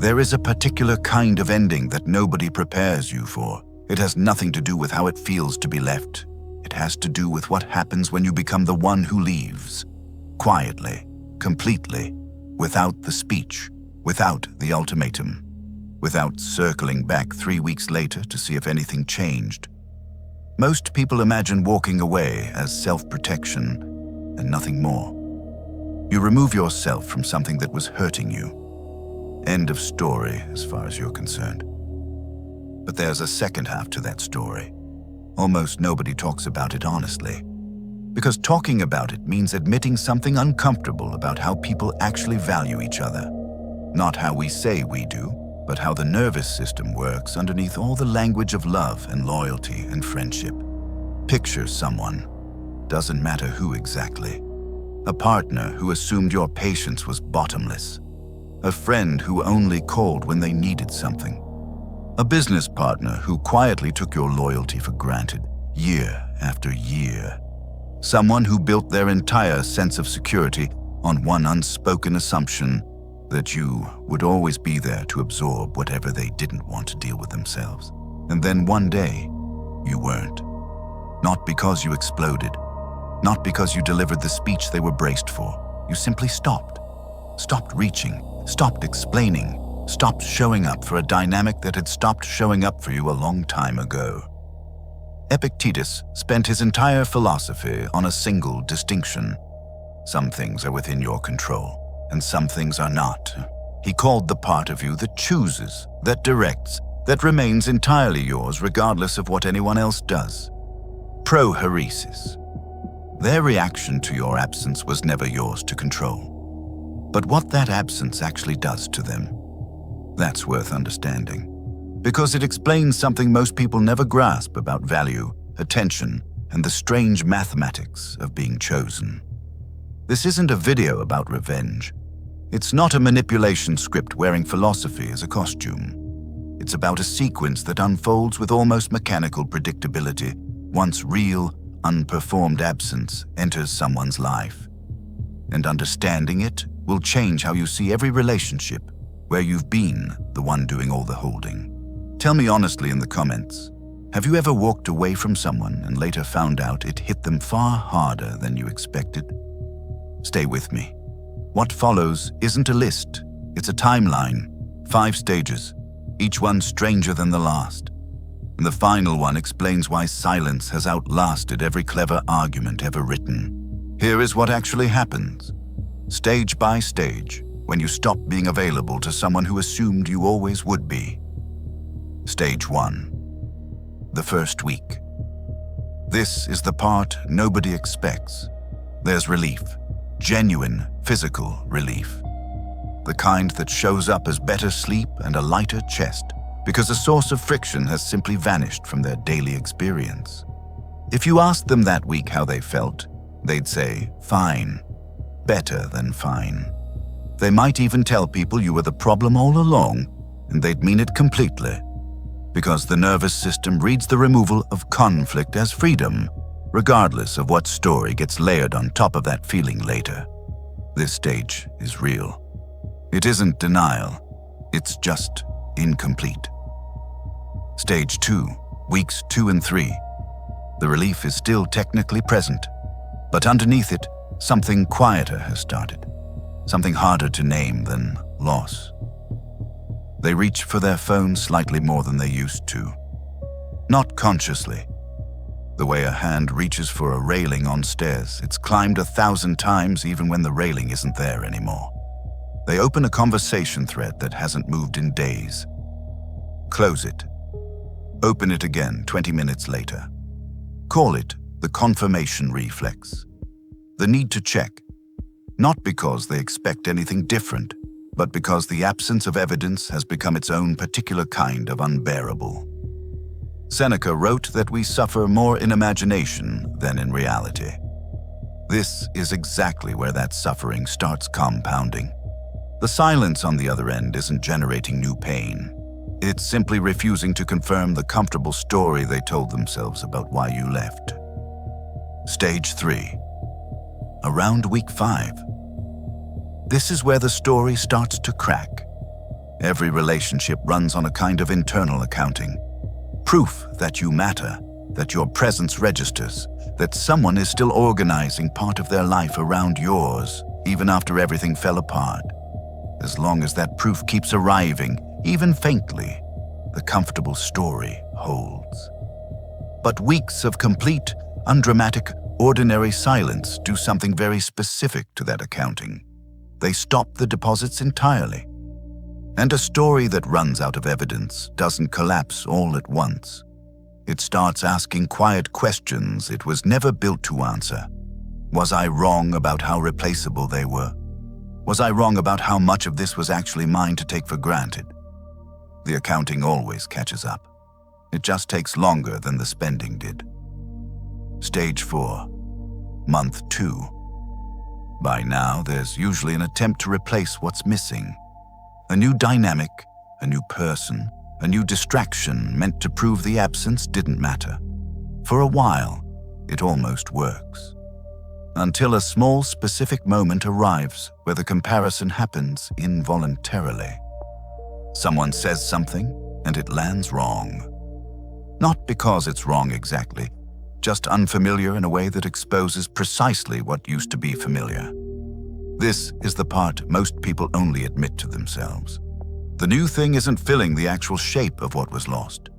There is a particular kind of ending that nobody prepares you for. It has nothing to do with how it feels to be left. It has to do with what happens when you become the one who leaves. Quietly, completely, without the speech, without the ultimatum, without circling back 3 weeks later to see if anything changed. Most people imagine walking away as self-protection and nothing more. You remove yourself from something that was hurting you. End of story as far as you're concerned. But there's a second half to that story. Almost nobody talks about it honestly. Because talking about it means admitting something uncomfortable about how people actually value each other. Not how we say we do, but how the nervous system works underneath all the language of love and loyalty and friendship. Picture someone, doesn't matter who exactly. A partner who assumed your patience was bottomless. A friend who only called when they needed something. A business partner who quietly took your loyalty for granted, year after year. Someone who built their entire sense of security on one unspoken assumption that you would always be there to absorb whatever they didn't want to deal with themselves. And then one day, you weren't. Not because you exploded. Not because you delivered the speech they were braced for. You simply stopped. Stopped reaching. Stopped explaining. Stopped showing up for a dynamic that had stopped showing up for you a long time ago. Epictetus spent his entire philosophy on a single distinction. Some things are within your control, and some things are not. He called the part of you that chooses, that directs, that remains entirely yours regardless of what anyone else does. Prohairesis. Their reaction to your absence was never yours to control. But what that absence actually does to them, that's worth understanding. Because it explains something most people never grasp about value, attention, and the strange mathematics of being chosen. This isn't a video about revenge. It's not a manipulation script wearing philosophy as a costume. It's about a sequence that unfolds with almost mechanical predictability once real, unperformed absence enters someone's life. And understanding it will change how you see every relationship where you've been the one doing all the holding. Tell me honestly in the comments, have you ever walked away from someone and later found out it hit them far harder than you expected? Stay with me. What follows isn't a list, it's a timeline, 5 stages, each one stranger than the last. And the final one explains why silence has outlasted every clever argument ever written. Here is what actually happens, stage by stage, when you stop being available to someone who assumed you always would be. Stage 1. The first week. This is the part nobody expects. There's relief, genuine physical relief. The kind that shows up as better sleep and a lighter chest because a source of friction has simply vanished from their daily experience. If you asked them that week how they felt, they'd say, fine, better than fine. They might even tell people you were the problem all along, and they'd mean it completely. Because the nervous system reads the removal of conflict as freedom, regardless of what story gets layered on top of that feeling later. This stage is real. It isn't denial, it's just incomplete. Stage 2, weeks 2 and 3. The relief is still technically present, but underneath it, something quieter has started. Something harder to name than loss. They reach for their phone slightly more than they used to. Not consciously. The way a hand reaches for a railing on stairs, it's climbed 1,000 times even when the railing isn't there anymore. They open a conversation thread that hasn't moved in days. Close it. Open it again 20 minutes later. Call it the confirmation reflex. The need to check. Not because they expect anything different, but because the absence of evidence has become its own particular kind of unbearable. Seneca wrote that we suffer more in imagination than in reality. This is exactly where that suffering starts compounding. The silence on the other end isn't generating new pain. It's simply refusing to confirm the comfortable story they told themselves about why you left. Stage 3. Around week 5. This is where the story starts to crack. Every relationship runs on a kind of internal accounting. Proof that you matter, that your presence registers, that someone is still organizing part of their life around yours, even after everything fell apart. As long as that proof keeps arriving, even faintly, the comfortable story holds. But weeks of complete, undramatic, ordinary silence do something very specific to that accounting. They stop the deposits entirely. And a story that runs out of evidence doesn't collapse all at once. It starts asking quiet questions it was never built to answer. Was I wrong about how replaceable they were? Was I wrong about how much of this was actually mine to take for granted? The accounting always catches up. It just takes longer than the spending did. Stage 4, month 2. By now, there's usually an attempt to replace what's missing. A new dynamic, a new person, a new distraction meant to prove the absence didn't matter. For a while, it almost works. Until a small specific moment arrives where the comparison happens involuntarily. Someone says something and it lands wrong. Not because it's wrong exactly, just unfamiliar in a way that exposes precisely what used to be familiar. This is the part most people only admit to themselves. The new thing isn't filling the actual shape of what was lost.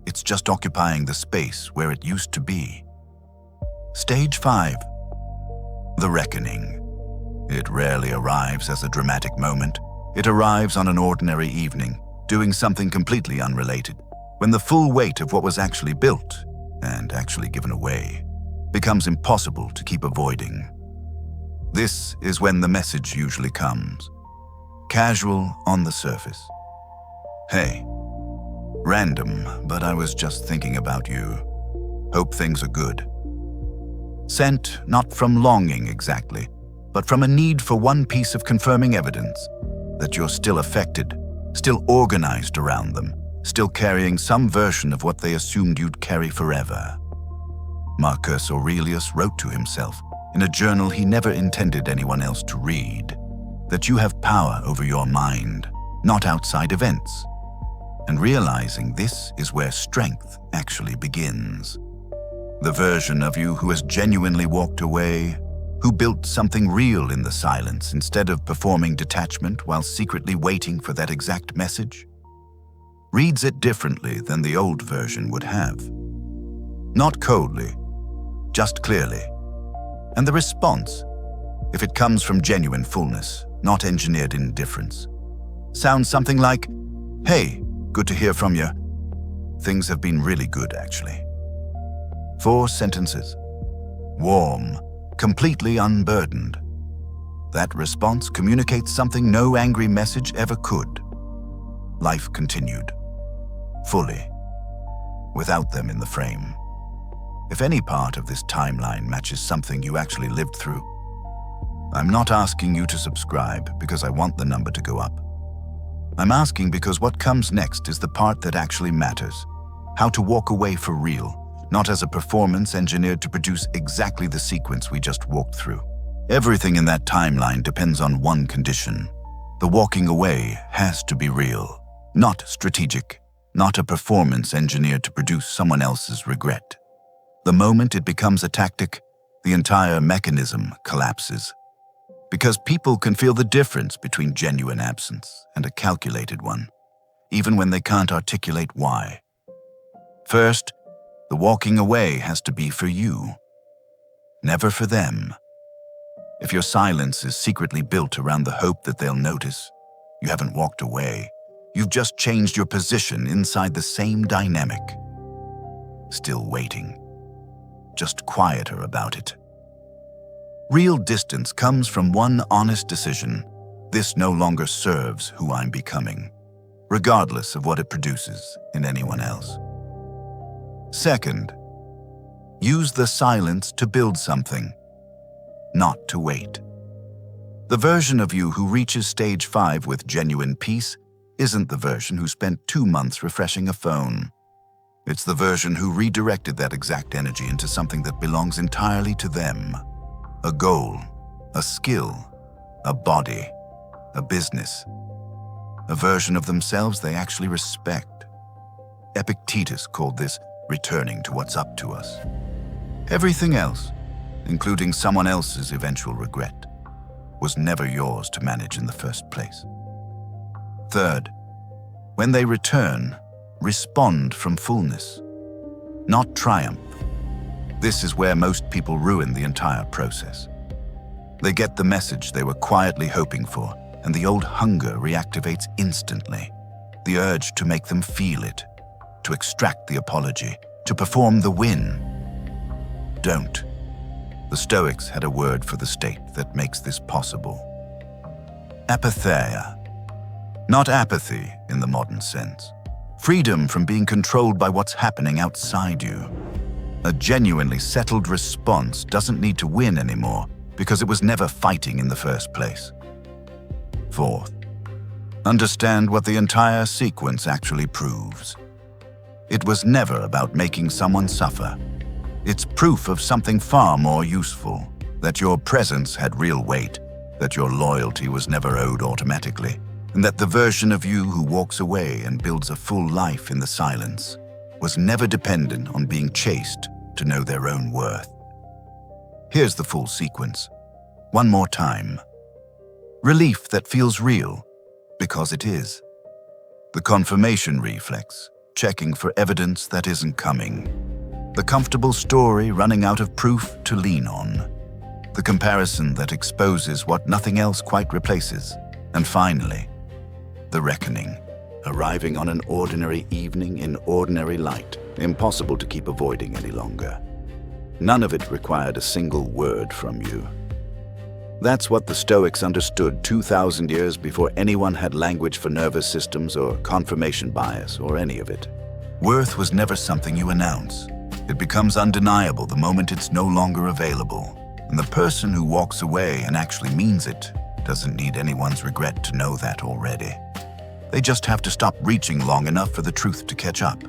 It's just occupying the space where it used to be. Stage 5. The reckoning. It rarely arrives as a dramatic moment. It arrives on an ordinary evening, doing something completely unrelated, when the full weight of what was actually built, and actually given away, becomes impossible to keep avoiding. This is when the message usually comes. Casual on the surface. Hey, random, but I was just thinking about you. Hope things are good. Sent not from longing exactly, but from a need for one piece of confirming evidence that you're still affected, still organized around them, still carrying some version of what they assumed you'd carry forever. Marcus Aurelius wrote to himself in a journal he never intended anyone else to read, that you have power over your mind, not outside events. And realizing this is where strength actually begins. The version of you who has genuinely walked away, who built something real in the silence instead of performing detachment while secretly waiting for that exact message, reads it differently than the old version would have. Not coldly, just clearly. And the response, if it comes from genuine fullness, not engineered indifference, sounds something like, "Hey, good to hear from you. Things have been really good, actually." 4 sentences. Warm, completely unburdened. That response communicates something no angry message ever could. Life continued. Fully. Without them in the frame. If any part of this timeline matches something you actually lived through, I'm not asking you to subscribe because I want the number to go up. I'm asking because what comes next is the part that actually matters. How to walk away for real, not as a performance engineered to produce exactly the sequence we just walked through. Everything in that timeline depends on one condition. The walking away has to be real, not strategic, not a performance engineered to produce someone else's regret. The moment it becomes a tactic, the entire mechanism collapses. Because people can feel the difference between genuine absence and a calculated one, even when they can't articulate why. First, the walking away has to be for you, never for them. If your silence is secretly built around the hope that they'll notice, you haven't walked away. You've just changed your position inside the same dynamic. Still waiting. Just quieter about it. Real distance comes from one honest decision. This no longer serves who I'm becoming, regardless of what it produces in anyone else. Second, use the silence to build something, not to wait. The version of you who reaches stage 5 with genuine peace isn't the version who spent 2 months refreshing a phone. It's the version who redirected that exact energy into something that belongs entirely to them. A goal, a skill, a body, a business. a version of themselves they actually respect. Epictetus called this returning to what's up to us. Everything else, including someone else's eventual regret, was never yours to manage in the first place. Third, when they return, respond from fullness, not triumph. This is where most people ruin the entire process. They get the message they were quietly hoping for, and the old hunger reactivates instantly. The urge to make them feel it, to extract the apology, to perform the win. Don't. The Stoics had a word for the state that makes this possible. Apatheia. Not apathy in the modern sense. Freedom from being controlled by what's happening outside you. A genuinely settled response doesn't need to win anymore because it was never fighting in the first place. Fourth, understand what the entire sequence actually proves. It was never about making someone suffer. It's proof of something far more useful, that your presence had real weight, that your loyalty was never owed automatically, and that the version of you who walks away and builds a full life in the silence was never dependent on being chased to know their own worth. Here's the full sequence. One more time. Relief that feels real, because it is. The confirmation reflex, checking for evidence that isn't coming. The comfortable story running out of proof to lean on. The comparison that exposes what nothing else quite replaces. And finally, the reckoning, arriving on an ordinary evening in ordinary light, impossible to keep avoiding any longer. None of it required a single word from you. That's what the Stoics understood 2,000 years before anyone had language for nervous systems or confirmation bias or any of it. Worth was never something you announce. It becomes undeniable the moment it's no longer available. And the person who walks away and actually means it doesn't need anyone's regret to know that already. They just have to stop reaching long enough for the truth to catch up.